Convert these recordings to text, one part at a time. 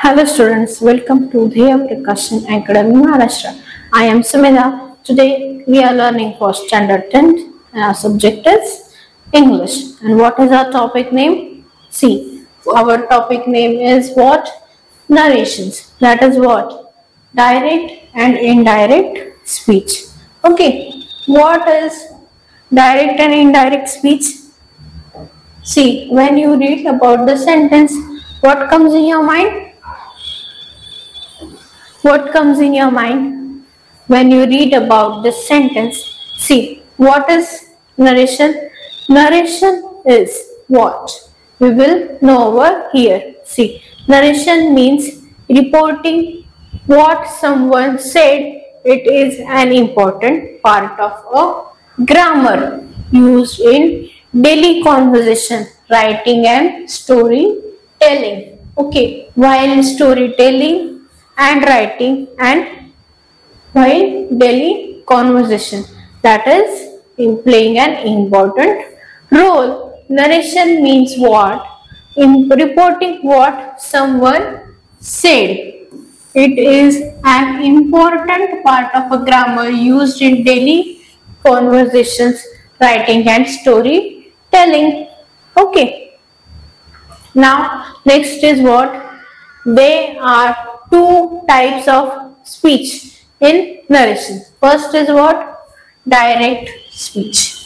Hello students, welcome to Dhyam Prakashan Academy Maharashtra. I am Sumedha. Today we are learning for standard 10th and our subject is English. And what is our topic name? See, our topic name is what? Narrations. That is what? Direct and indirect speech. Okay, what is direct and indirect speech? See, when you read about the sentence, what comes in your mind? What comes in your mind when you read about this sentence? See, what is narration? Narration is what? We will know over here. See, narration means reporting what someone said. It is an important part of a grammar used in daily conversation, writing and storytelling. Okay, while storytelling and writing and while daily conversation, that is in playing an important role. Narration means what? In reporting what someone said. It is an important part of a grammar used in daily conversations, writing and storytelling. Okay. Now next is what? There are two types of speech in narration. First is what? Direct speech.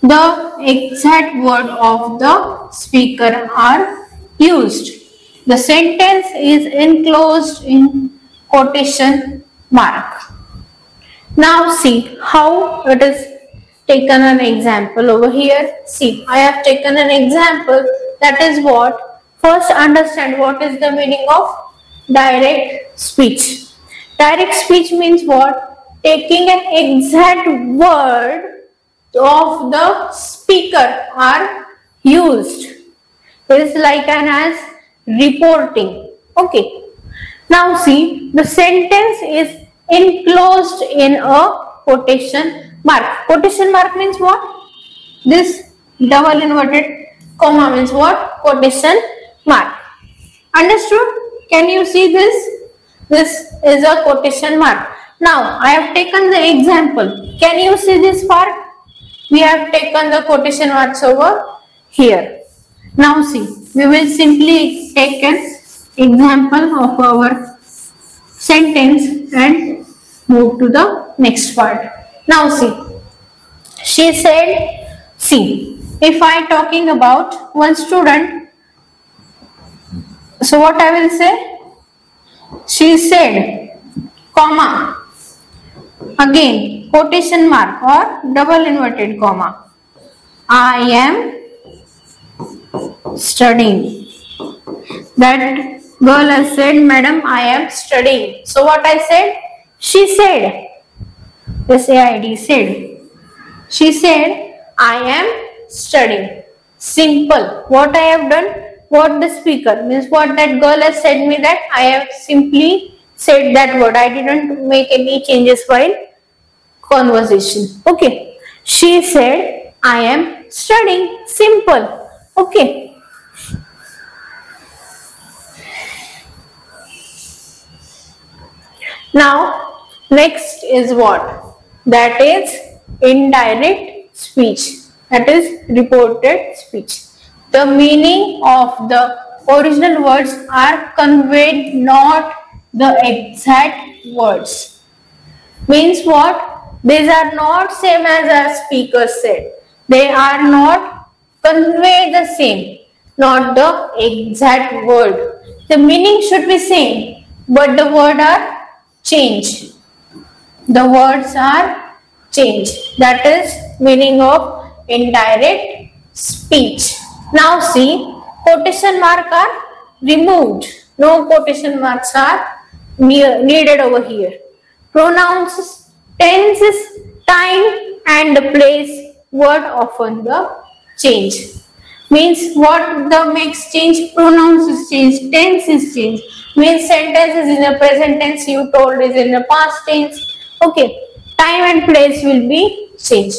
The exact word of the speaker are used. The sentence is enclosed in quotation mark. Now see how it is taken an example over here. See, I have taken an example. That is what? First understand what is the meaning of direct speech. Direct speech means what? Taking an exact word of the speaker are used. It is like an as reporting. Okay. Now see, the sentence is enclosed in a quotation mark. Quotation mark means what? This double inverted comma means what? Quotation mark. Understood? Can you see this? This is a quotation mark. Now I have taken the example. Can you see this part? We have taken the quotation marks over here. Now see, we will simply take an example of our sentence and move to the next part. Now see, she said, see, if I talking about one student, so what I will say? She said, comma, again quotation mark or double inverted comma, I am studying. That girl has said, madam, I am studying. So what I said? She said, SAID said. She said, I am studying. Simple. What I have done? What the speaker means, what that girl has said me, that I have simply said that word. I didn't make any changes while conversation. Okay. She said, I am studying. Simple. Okay. Now, next is what? That is indirect speech. That is reported speech. The meaning of the original words are conveyed, not the exact words. Means what? These are not same as our speaker said. They are not convey the same, not the exact word. The meaning should be same, but the word are changed. The words are changed. That is meaning of indirect speech. Now see, quotation marks are removed. No quotation marks are needed over here. Pronouns, tenses, time and the place, word often the change. Means what the makes change? Pronouns is changed, tense is changed. Means sentence is in the present tense, you told is in the past tense. Okay, time and place will be changed.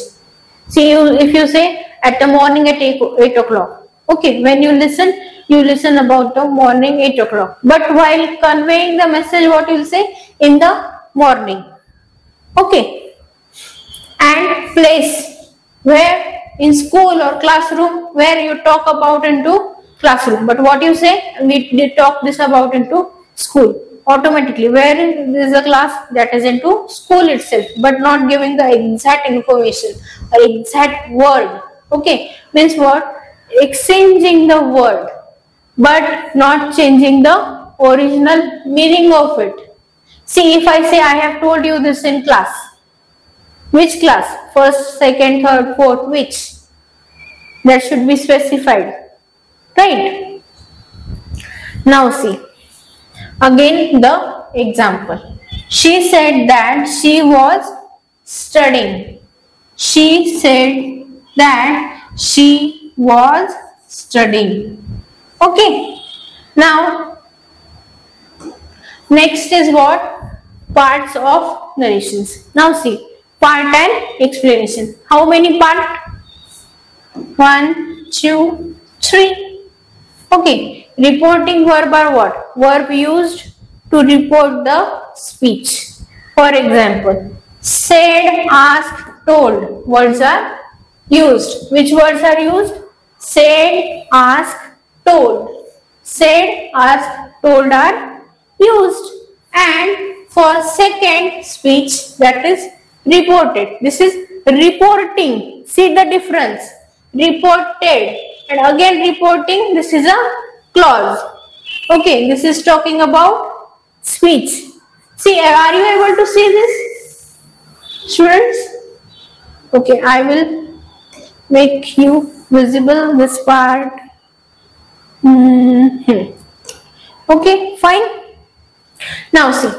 See, if you say at the morning at 8 o'clock. Okay, when you listen, you listen about the morning 8 o'clock. But while conveying the message, what you will say? In the morning. Okay. And place, where in school or classroom, where you talk about into classroom. But what you say? We talk this about into school. Automatically, where is the class? That is into school itself, but not giving the exact information or exact word. Okay, means what? Exchanging the word, but not changing the original meaning of it. See, if I say I have told you this in class, which class? First, second, third, fourth, which? That should be specified, right? Now see. Again the example. She said that she was studying. She said that she was studying. Okay. Now, next is what? Parts of narrations. Now see, part and explanation. How many parts? 1, 2, 3. Okay. Reporting verb are what? Verb used to report the speech. For example, said, asked, told. Words are used. Which words are used? Said, asked, told. Said, asked, told are used. And for second speech, that is reported. This is reporting. See the difference. Reported and again reporting. This is a clause. Okay, this is talking about speech. See, are you able to see this, students? Okay, I will make you visible this part. Okay, fine. Now see,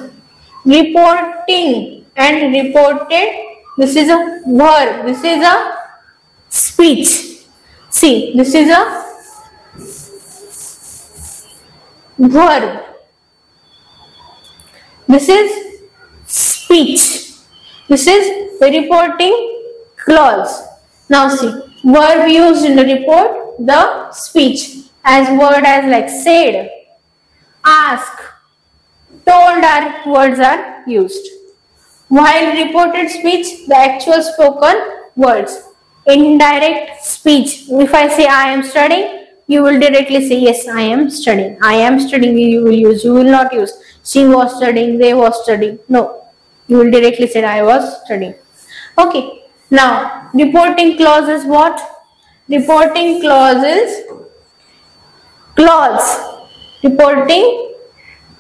reporting and reported. This is a verb. This is a speech. See, this is a verb. This is speech. This is the reporting clause. Now see, verb used in the report the speech. As word as like said, ask, told are words are used. While reported speech, the actual spoken words. Indirect speech. If I say I am studying, you will directly say yes, I am studying. I am studying, you will use. You will not use she was studying, they was studying. No, you will directly say I was studying. Okay. Now, reporting clause is what? Reporting clause is clause. Reporting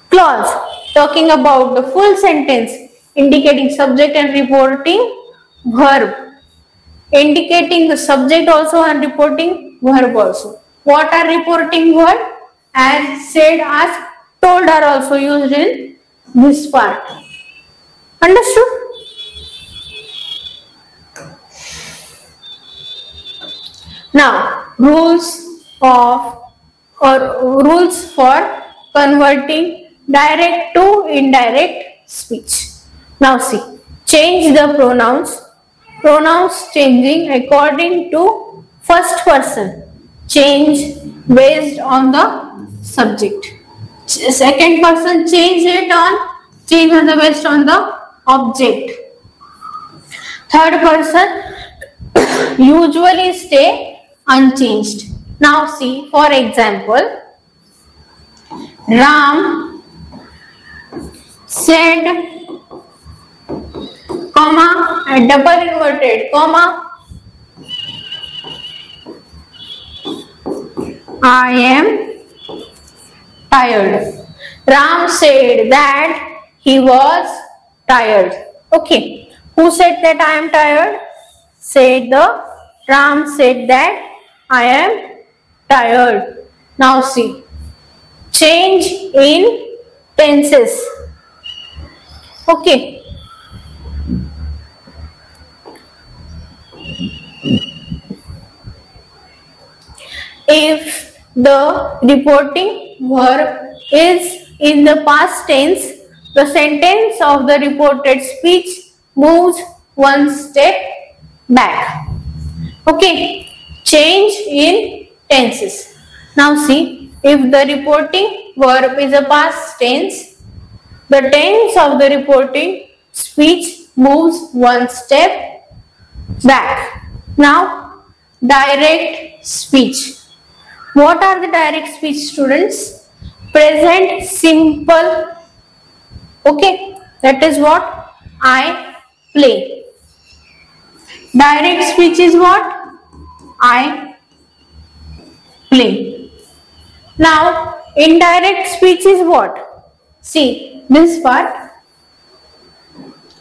clause. Talking about the full sentence, indicating subject and reporting verb. Indicating the subject also and reporting verb also. What are reporting verb? As said, asked, told are also used in this part. Understood? Now, rules for converting direct to indirect speech. Now see, change the pronouns. Pronouns changing according to first person. Change based on the subject. Second person change based on the object. Third person usually stay unchanged. Now see, for example, Ram said, comma, and double inverted, comma, I am tired. Ram said that he was tired. Okay. Who said that I am tired? Ram said that I am tired. Now see. Change in tenses. Okay. If the reporting verb is in the past tense, the sentence of the reported speech moves one step back. Okay, change in tenses. Now see, If the reporting verb is a past tense, the tense of the reporting speech moves one step back. Now, direct speech. What are the direct speech, students? Present simple. Okay, that is what I play. Direct speech is what? I play. Now, indirect speech is what? See, this part,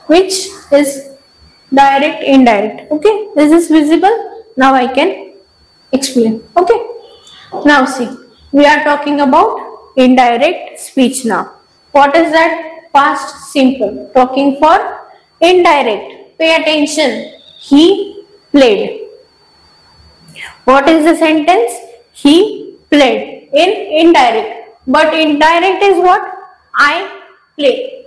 which is direct, indirect. Okay, this is visible. Now I can explain. Okay. Now see, we are talking about indirect speech now. What is that? Past simple. Talking for indirect. Pay attention. He played. What is the sentence? He played. In indirect. But indirect is what? I play.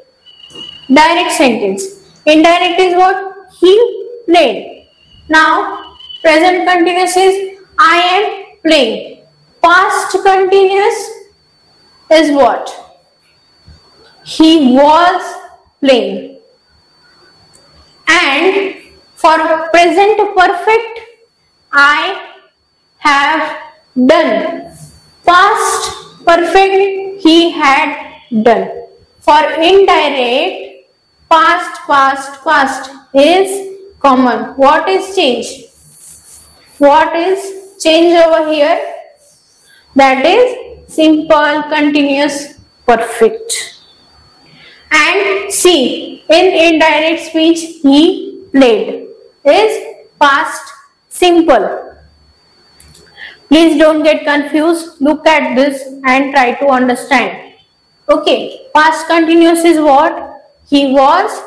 Direct sentence. Indirect is what? He played. Now, present continuous is I am playing. Past continuous is what? He was playing. And for present perfect, I have done. Past perfect, he had done. For indirect, past is common. What is change? What is change over here? That is simple continuous perfect. And see, in indirect speech, he played is past simple. Please don't get confused. Look at this and try to understand. Okay, past continuous is what? He was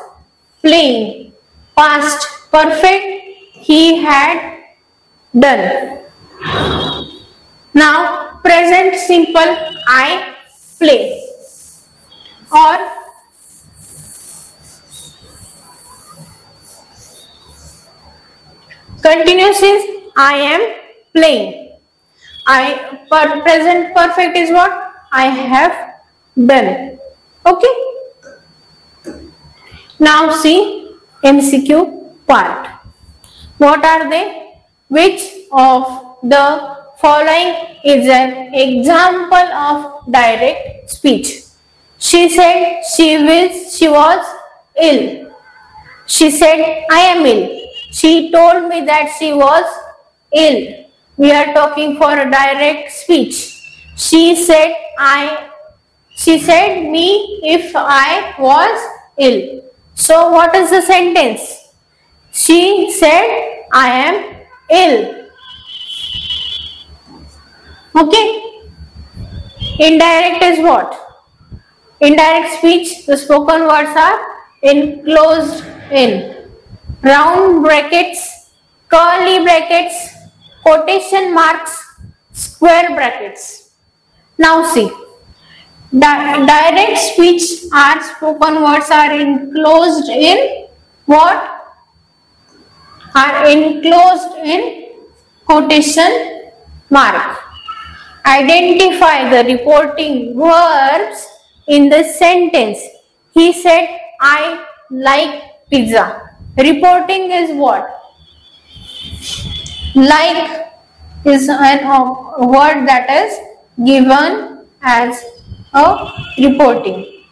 playing. Past perfect, he had done. Now, present simple, I play. Or continuous is I am playing. Present perfect is what? I have done. Okay. Now see MCQ part. What are they? Which of the following is an example of direct speech? She said she was ill. She said I am ill. She told me that she was ill. We are talking for a direct speech. She said me if I was ill. So what is the sentence? She said I am ill. Okay. Indirect is what? Indirect speech, the spoken words are enclosed in round brackets, curly brackets, quotation marks, square brackets. Now see, direct speech are spoken words are enclosed in what? Are enclosed in quotation mark. Identify the reporting verbs in the sentence. He said, I like pizza. Reporting is what? Like is a word that is given as a reporting.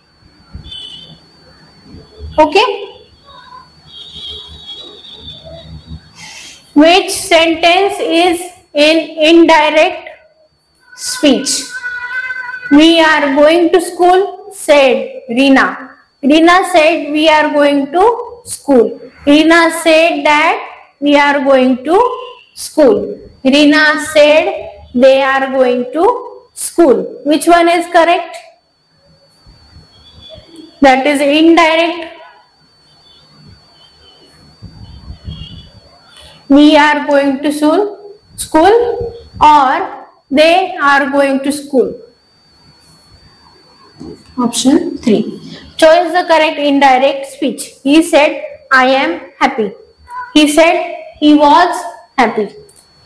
Okay? Which sentence is in indirect speech? We are going to school, said Reena. Reena said we are going to school. Reena said that we are going to school. Reena said they are going to school. Which one is correct? That is indirect. We are going to school or they are going to school. Option 3. Choose the correct indirect speech. He said, I am happy. He said he was happy.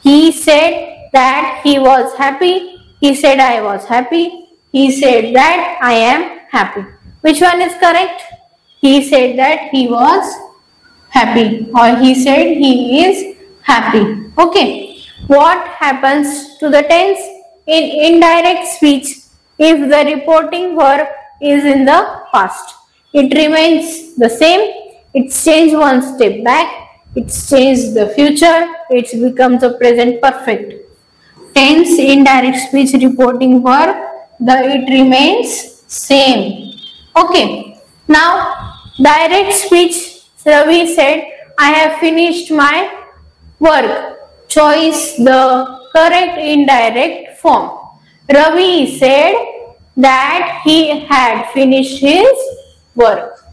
He said that he was happy. He said I was happy. He said that I am happy. Which one is correct? He said that he was happy, or he said he is happy. Okay. What happens to the tense in indirect speech if the reporting verb is in the past? It remains the same. It's changed one step back. It's changed the future. It becomes a present perfect. Tense indirect speech reporting verb, it remains same. Okay. Now direct speech, Ravi said, I have finished my work. Choice the correct indirect form. Ravi said that he had finished his work.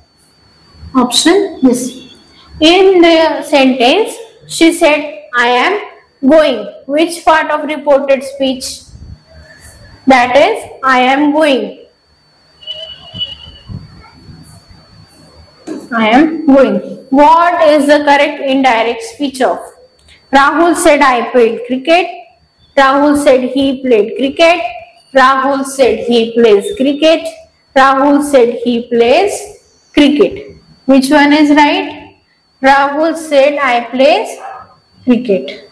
Option is. In the sentence, she said, I am going. Which part of reported speech? That is, I am going. I am going. What is the correct indirect speech of? Rahul said, I played cricket. Rahul said he played cricket. Rahul said he plays cricket. Rahul said he plays cricket. Which one is right? Rahul said I plays cricket.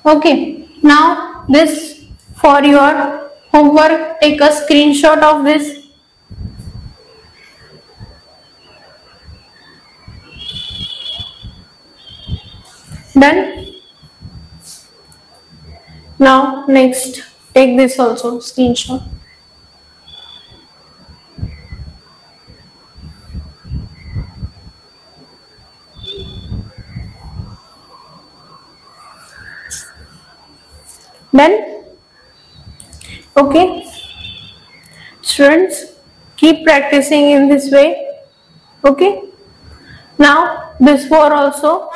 Okay. Now this for your homework. Take a screenshot of this. Done. Now next, take this also screenshot. Done. Okay. Students, keep practicing in this way. Okay. Now this for also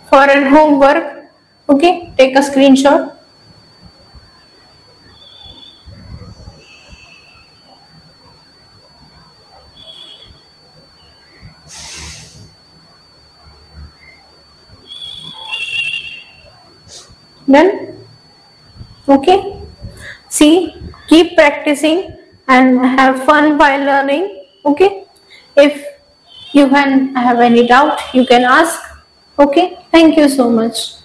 for an homework. Okay. Take a screenshot. Done. Okay. See, keep practicing and have fun while learning. Okay. If you can have any doubt, you can ask. Okay. Thank you so much.